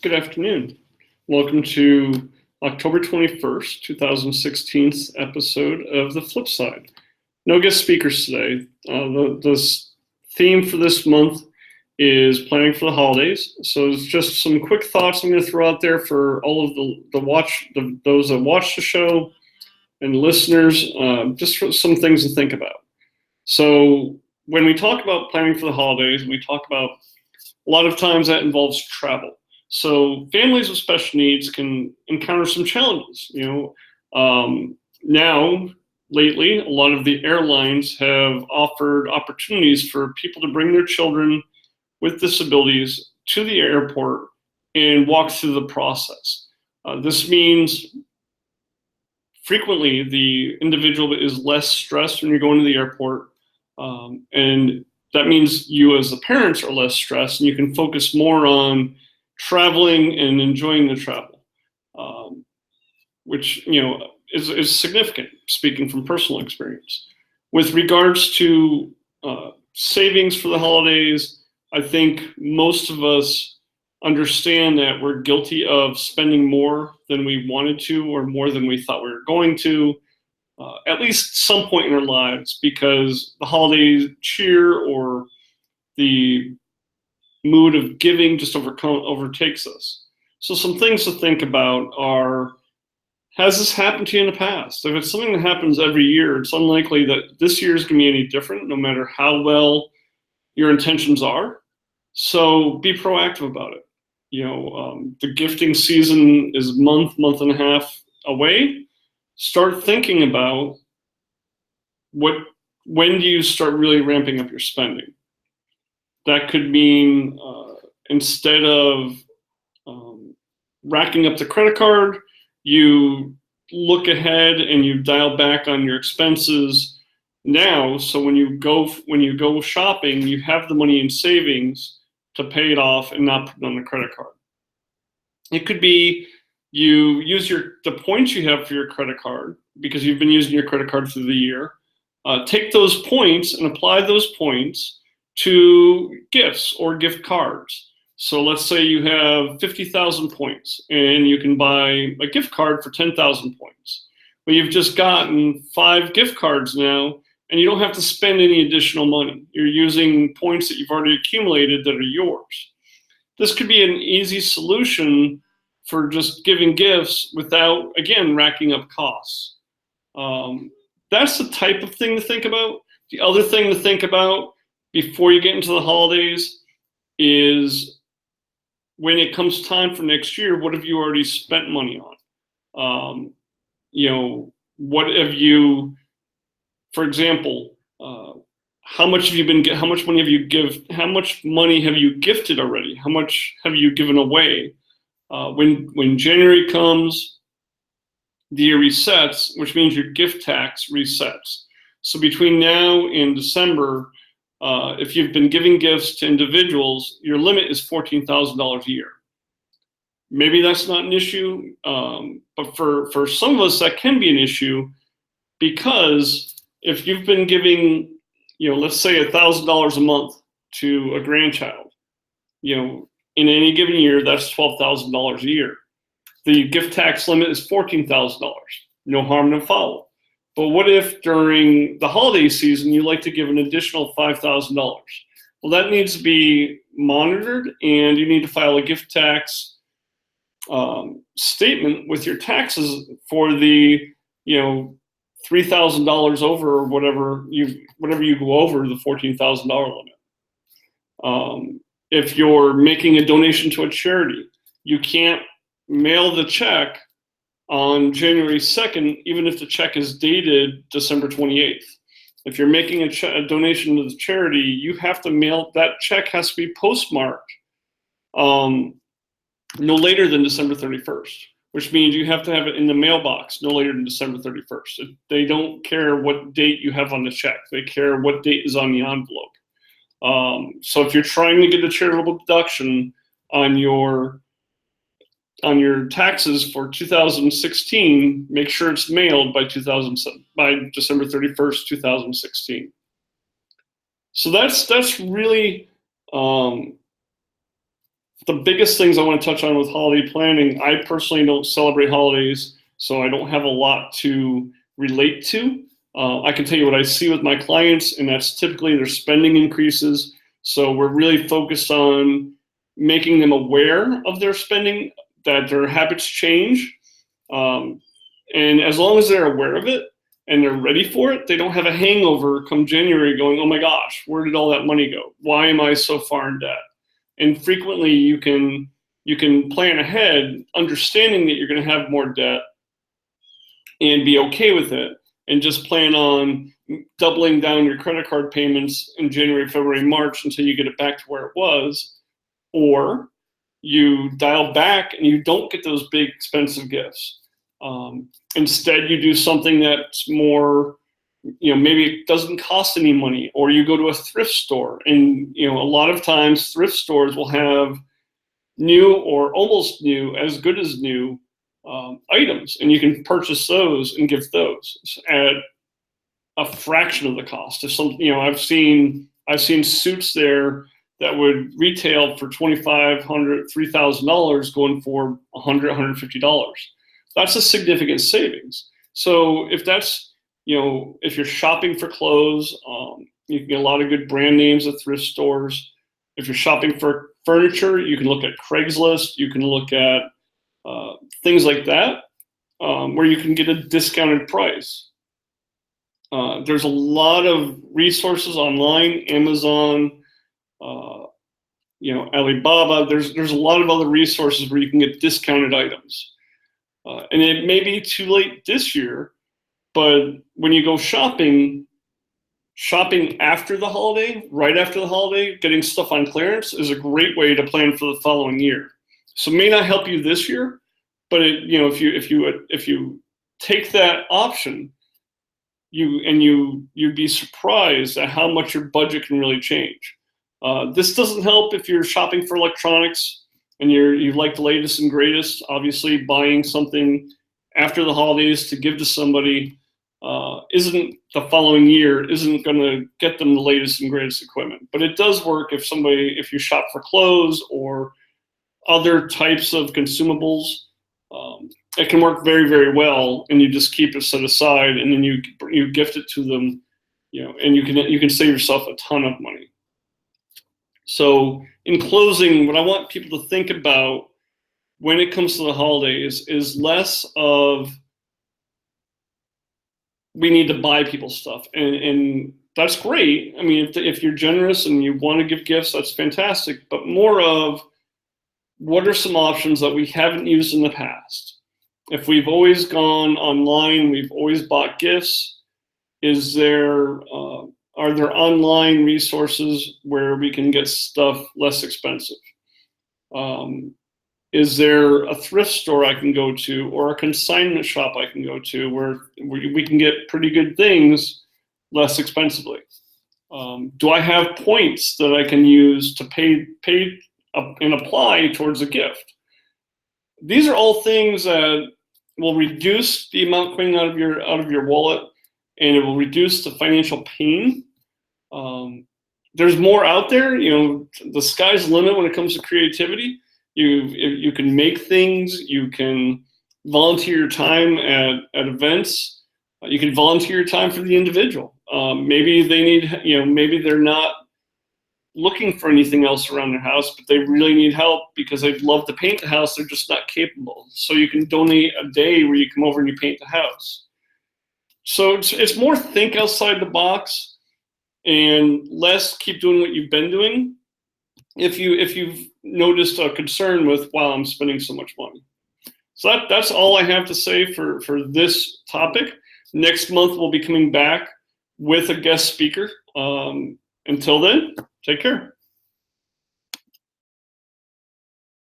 Good afternoon. Welcome to October 21st, 2016 episode of The Flip Side. No guest speakers today. The theme for this month is planning for the holidays. So it's just some quick thoughts I'm going to throw out there for all of those that watch the show and listeners, just for some things to think about. So when we talk about planning for the holidays, we talk about a lot of times that involves travel. So families with special needs can encounter some challenges. Now, lately, a lot of the airlines have offered opportunities for people to bring their children with disabilities to the airport and walk through the process. This means frequently the individual is less stressed when you're going to the airport, and that means you as the parents are less stressed and you can focus more on traveling and enjoying the travel, which is significant, speaking from personal experience. With regards to savings for the holidays, I think most of us understand that we're guilty of spending more than we wanted to or more than we thought we were going to, at least some point in our lives, because the holiday cheer or the mood of giving just overtakes us. So some things to think about are, has this happened to you in the past? If it's something that happens every year, it's unlikely that this year is going to be any different, no matter how well your intentions are. So be proactive about it. The gifting season is month and a half away. Start thinking about when do you start really ramping up your spending. That could mean instead of racking up the credit card, you look ahead and you dial back on your expenses now. So when you go shopping, you have the money in savings to pay it off and not put it on the credit card. It could be you use the points you have for your credit card because you've been using your credit card through the year. Take those points and apply those points to gifts or gift cards. So let's say you have 50,000 points and you can buy a gift card for 10,000 points. Well, you've just gotten 5 gift cards now and you don't have to spend any additional money. You're using points that you've already accumulated that are yours. This could be an easy solution for just giving gifts without, again, racking up costs. That's the type of thing to think about. The other thing to think about before you get into the holidays is when it comes time for next year, what have you already spent money on? What have you, for example, how much money have you gifted already? How much have you given away? When January comes, the year resets, which means your gift tax resets. So between now and December, if you've been giving gifts to individuals, your limit is $14,000 a year. Maybe that's not an issue, but for some of us, that can be an issue because if you've been giving, let's say $1,000 a month to a grandchild, in any given year, that's $12,000 a year. The gift tax limit is $14,000. No harm, no foul. But what if during the holiday season you like to give an additional $5,000? Well, that needs to be monitored, and you need to file a gift tax statement with your taxes for the $3,000 over or whatever you go over the $14,000 limit. If you're making a donation to a charity, you can't mail the check on January 2nd, even if the check is dated December 28th. If you're making a donation to the charity, you have to mail, that check has to be postmarked no later than December 31st, which means you have to have it in the mailbox no later than December 31st. They don't care what date you have on the check. They care what date is on the envelope. So if you're trying to get a charitable deduction on your taxes for 2016, make sure it's mailed by December 31st, 2016. So that's really The biggest things I want to touch on with holiday planning, I personally don't celebrate holidays, so I don't have a lot to relate to. I can tell you what I see with my clients, and that's typically their spending increases. So we're really focused on making them aware of their spending, that their habits change. And as long as they're aware of it and they're ready for it, they don't have a hangover come January going, oh my gosh, where did all that money go? Why am I so far in debt? And frequently you can plan ahead, understanding that you're going to have more debt and be okay with it, and just plan on doubling down your credit card payments in January, February, March until you get it back to where it was. Or you dial back and you don't get those big expensive gifts. Instead, you do something that's more, maybe it doesn't cost any money, or you go to a thrift store, and a lot of times thrift stores will have new or almost new, as good as new items, and you can purchase those and give those at a fraction of the cost. If some, I've seen suits there that would retail for $2,500, $3,000 going for $100, $150. That's a significant savings. So if that's, if you're shopping for clothes, you can get a lot of good brand names at thrift stores. If you're shopping for furniture, you can look at Craigslist. You can look at things like that, where you can get a discounted price. There's a lot of resources online, Amazon, Alibaba. There's a lot of other resources where you can get discounted items. And it may be too late this year, but when you go shopping after the holiday, right after the holiday, getting stuff on clearance is a great way to plan for the following year. So it may not help you this year, but if you take that option, you'd be surprised at how much your budget can really change. This doesn't help if you're shopping for electronics and you like the latest and greatest. Obviously, buying something after the holidays to give to somebody isn't the following year isn't going to get them the latest and greatest equipment. But it does work if you shop for clothes or other types of consumables. It can work very, very well, and you just keep it set aside, and then you gift it to them, and you can save yourself a ton of money. So in closing, what I want people to think about when it comes to the holidays is less of we need to buy people stuff, and that's great. I mean, if you're generous and you want to give gifts, that's fantastic. But more of what are some options that we haven't used in the past? If we've always gone online, we've always bought gifts, are there online resources where we can get stuff less expensive? Is there a thrift store I can go to, or a consignment shop I can go to where we can get pretty good things less expensively? Do I have points that I can use to pay and apply towards a gift? These are all things that will reduce the amount coming out of your wallet, and it will reduce the financial pain. There's more out there. The sky's the limit when it comes to creativity. You can make things. You can volunteer your time at events. You can volunteer your time for the individual. Maybe they need, maybe they're not looking for anything else around their house, but they really need help because they'd love to paint the house. They're just not capable. So you can donate a day where you come over and you paint the house. So it's more think outside the box and less keep doing what you've been doing. If you've noticed a concern with, wow, I'm spending so much money. So that's all I have to say for this topic. Next month we'll be coming back with a guest speaker. Until then, take care.